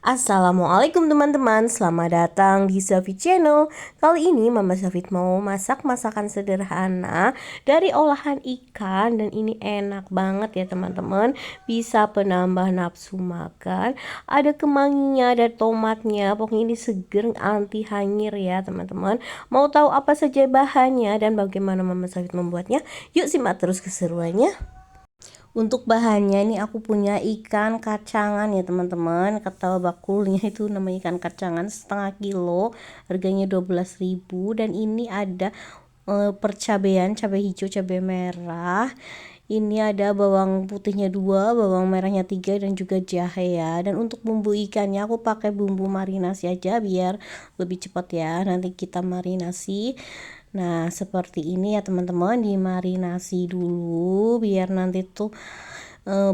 Assalamualaikum teman-teman, selamat datang di Safit Channel. Kali ini Mama Safit mau masak masakan sederhana dari olahan ikan. Dan ini enak banget ya teman-teman. Bisa penambah nafsu makan. Ada kemanginya, ada tomatnya. Pokoknya ini seger, anti hanyir ya teman-teman. Mau tahu apa saja bahannya dan bagaimana Mama Safit membuatnya? Yuk simak terus keseruannya. Untuk bahannya ini aku punya ikan kacangan ya teman-teman. Kata bakulnya itu namanya ikan kacangan setengah kilo, harganya 12.000. Dan ini ada percabean, cabai hijau, cabai merah. Ini ada bawang putihnya 2, bawang merahnya 3, dan juga jahe ya. Dan untuk bumbu ikannya aku pakai bumbu marinasi aja biar lebih cepat ya. Nanti kita marinasi. Nah, seperti ini ya teman-teman, dimarinasi dulu biar nanti tuh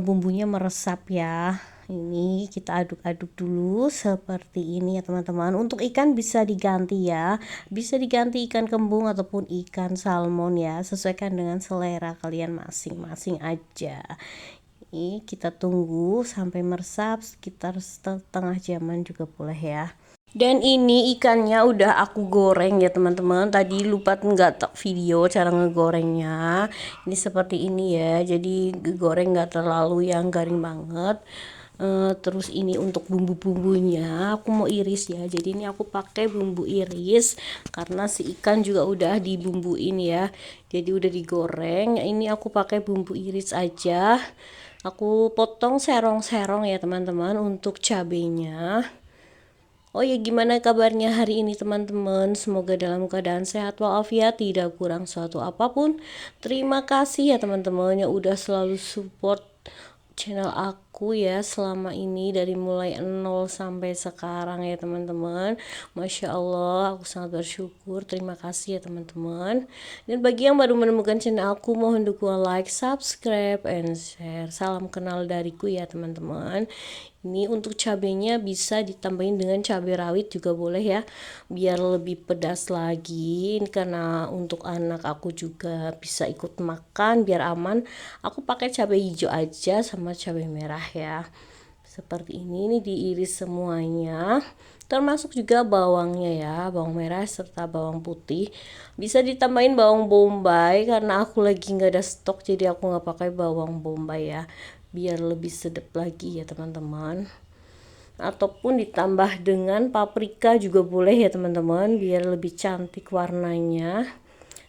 bumbunya meresap ya. Ini kita aduk-aduk dulu seperti ini ya teman-teman. Untuk ikan bisa diganti ya, bisa diganti ikan kembung ataupun ikan salmon ya, sesuaikan dengan selera kalian masing-masing aja. Ini kita tunggu sampai meresap sekitar setengah jaman juga boleh ya. Dan ini ikannya udah aku goreng ya teman-teman. Tadi lupa nggak tak video cara ngegorengnya. Ini seperti ini ya. Jadi goreng nggak terlalu yang garing banget. Terus ini untuk bumbu-bumbunya aku mau iris ya. Jadi ini aku pakai bumbu iris karena si ikan juga udah dibumbuin ya. Jadi udah digoreng. Ini aku pakai bumbu iris aja. Aku potong serong-serong ya teman-teman untuk cabenya. Oh ya, gimana kabarnya hari ini teman-teman? Semoga dalam keadaan sehat walafiat, tidak kurang suatu apapun. Terima kasih ya teman-teman yang udah selalu support channel aku ya selama ini dari mulai 0 sampai sekarang ya teman-teman. Masya Allah, aku sangat bersyukur. Terima kasih ya teman-teman. Dan bagi yang baru menemukan channel aku, mohon dukungan like, subscribe, and share. Salam kenal dariku ya teman-teman. Ini untuk cabenya bisa ditambahin dengan cabai rawit juga boleh ya, biar lebih pedas lagi. Ini karena untuk anak aku juga bisa ikut makan biar aman. Aku pakai cabai hijau aja sama cabai merah ya. Seperti ini diiris semuanya. Termasuk juga bawangnya ya, bawang merah serta bawang putih. Bisa ditambahin bawang bombay karena aku lagi nggak ada stok, jadi aku nggak pakai bawang bombay ya, biar lebih sedap lagi ya teman-teman. Ataupun ditambah dengan paprika juga boleh ya teman-teman, biar lebih cantik warnanya.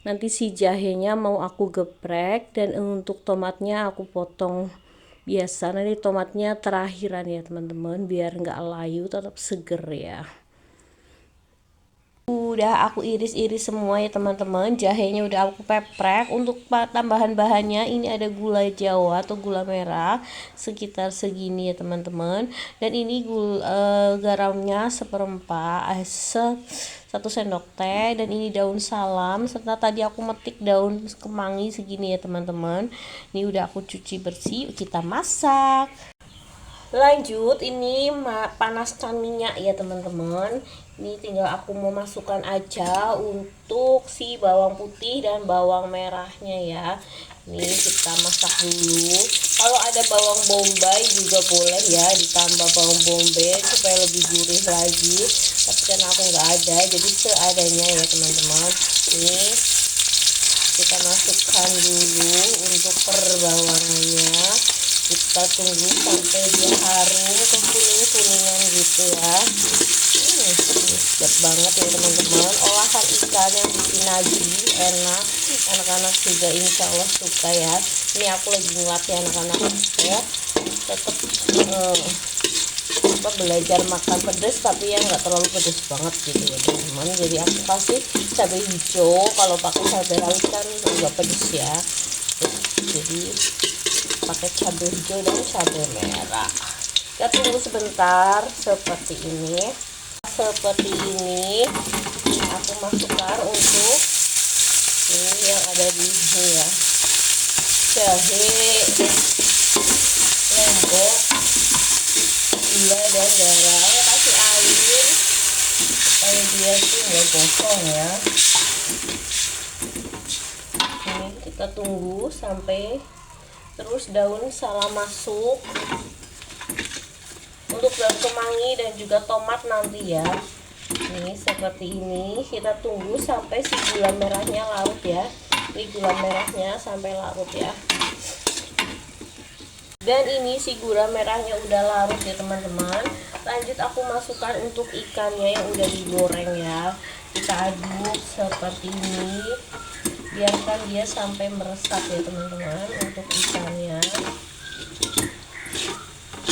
Nanti si jahenya mau aku geprek, dan untuk tomatnya aku potong biasa. Nanti tomatnya terakhiran ya teman-teman, biar nggak layu, tetap seger ya. Udah aku iris-iris semua ya teman-teman. Jahenya udah aku peprek. Untuk tambahan bahannya ini ada gula jawa atau gula merah sekitar segini ya teman-teman. Dan ini garamnya seperempat, 1 sendok teh. Dan ini daun salam serta tadi aku metik daun kemangi segini ya teman-teman. Ini udah aku cuci bersih, kita masak. Lanjut, ini panaskan minyak ya teman-teman. Ini tinggal aku mau masukkan aja untuk si bawang putih dan bawang merahnya ya. Ini kita masak dulu. Kalau ada bawang bombay juga boleh ya, ditambah bawang bombay supaya lebih gurih lagi. Tapi kan aku nggak ada, jadi seadanya ya teman-teman. Ini kita masukkan dulu untuk perbawangannya. Kita tunggu sampai dia harum atau kuning-kuningan gitu ya. Sedap banget ya teman-teman. Olahan ikan yang bikin najis, enak. Anak-anak juga insya Allah suka ya. Ini aku lagi ngelatih anak-anak ya, tetap belajar makan pedas tapi yang nggak terlalu pedas banget gitu ya teman-teman. Jadi aku kasih cabai hijau, kalau pakai cabai rawit kan nggak pedas ya. Jadi pakai cabai hijau dan cabai merah. Kita tunggu sebentar seperti ini. Aku masukkan untuk ini yang ada di sini ya, jahe, lombok, gula dan garam. Kasih air supaya dia tuh nggak gosong ya. Ini kita tunggu sampai terus daun salam masuk. untuk daun kemangi dan juga tomat nanti ya. Ini seperti ini, kita tunggu sampai si gula merahnya larut ya. Ini gula merahnya sampai larut ya. Dan ini si gula merahnya udah larut ya teman-teman. Lanjut aku masukkan untuk ikannya yang udah digoreng ya. Kita aduk seperti ini, biarkan dia sampai meresap ya teman-teman untuk ikannya.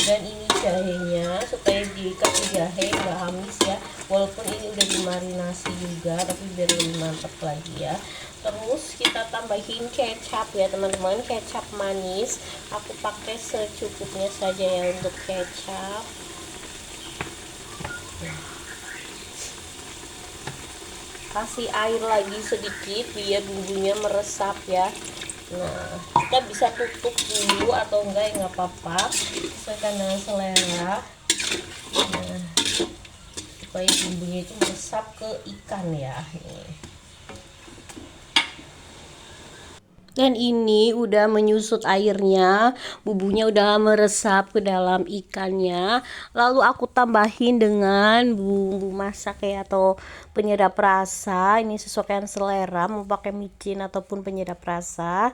Dan ini jahenya, supaya diikat di jahe nggak amis ya, walaupun ini udah dimarinasi juga, tapi biar lebih mantap lagi ya. Terus kita tambahin kecap ya teman-teman, kecap manis. Aku pakai secukupnya saja ya untuk kecap. Kasih air lagi sedikit biar bumbunya meresap ya. Nah, kita bisa tutup dulu atau enggak ya nggak apa-apa, sesuaikan dengan selera. Nah, supaya bumbunya itu meresap ke ikan ya. Dan ini udah menyusut airnya, bumbunya udah meresap ke dalam ikannya. Lalu aku tambahin dengan bumbu masak ya, atau penyedap rasa. Ini sesuaikan selera, mau pakai micin ataupun penyedap rasa.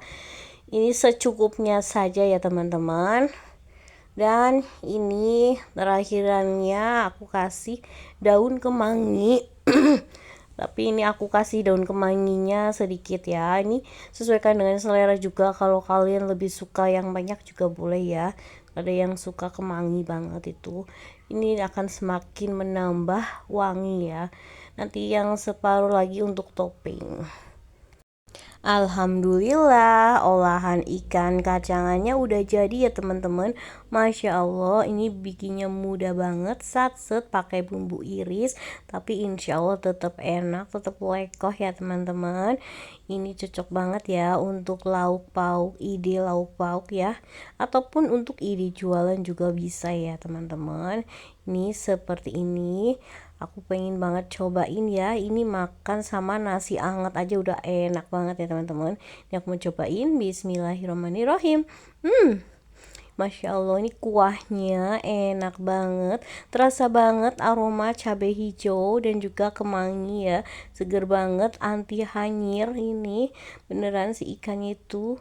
Ini secukupnya saja ya teman-teman. Dan ini terakhirannya aku kasih daun kemangi. Tapi ini aku kasih daun kemanginya sedikit ya. Ini sesuaikan dengan selera juga, kalau kalian lebih suka yang banyak juga boleh ya. Ada yang suka kemangi banget itu, ini akan semakin menambah wangi ya. Nanti yang separuh lagi untuk topping. Alhamdulillah, olahan ikan kacangannya udah jadi ya teman-teman. Masya Allah, ini bikinnya mudah banget, satset pakai bumbu iris, tapi insya Allah tetap enak, tetap lekoh ya teman-teman. Ini cocok banget ya untuk lauk pauk, ide lauk pauk ya, ataupun untuk ide jualan juga bisa ya teman-teman. Ini seperti ini. Aku pengen banget cobain ya. Ini makan sama nasi anget aja udah enak banget ya teman-teman. Ini aku mau cobain. Bismillahirrahmanirrahim. Masya Allah, ini kuahnya enak banget, terasa banget aroma cabai hijau dan juga kemangi ya, seger banget, anti hanyir. Ini beneran si ikannya itu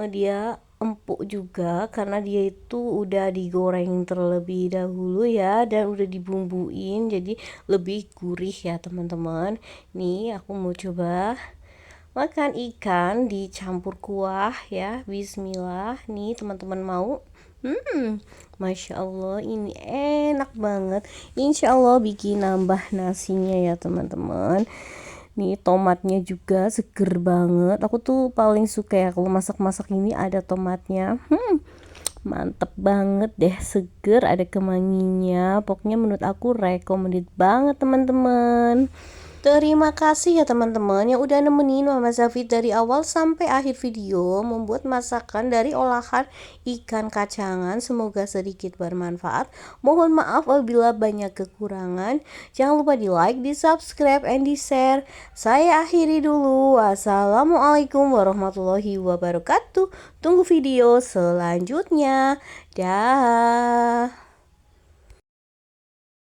dia empuk juga karena dia itu udah digoreng terlebih dahulu ya, dan udah dibumbuin jadi lebih gurih ya teman-teman. Nih aku mau coba makan ikan dicampur kuah ya. Bismillah. Nih teman-teman mau. Masya Allah, ini enak banget. Insya Allah bikin nambah nasinya ya teman-teman. Nih tomatnya juga seger banget. Aku tuh paling suka ya kalau masak-masak ini ada tomatnya. Mantep banget deh, seger, ada kemanginya. Pokoknya menurut aku recommended banget teman-teman. Terima kasih ya teman-teman yang udah nemenin Mama Zafit dari awal sampai akhir video membuat masakan dari olahan ikan kacangan. Semoga sedikit bermanfaat. Mohon maaf apabila banyak kekurangan. Jangan lupa di like, di subscribe, and di share. Saya akhiri dulu. Wassalamualaikum warahmatullahi wabarakatuh. Tunggu video selanjutnya. Dah.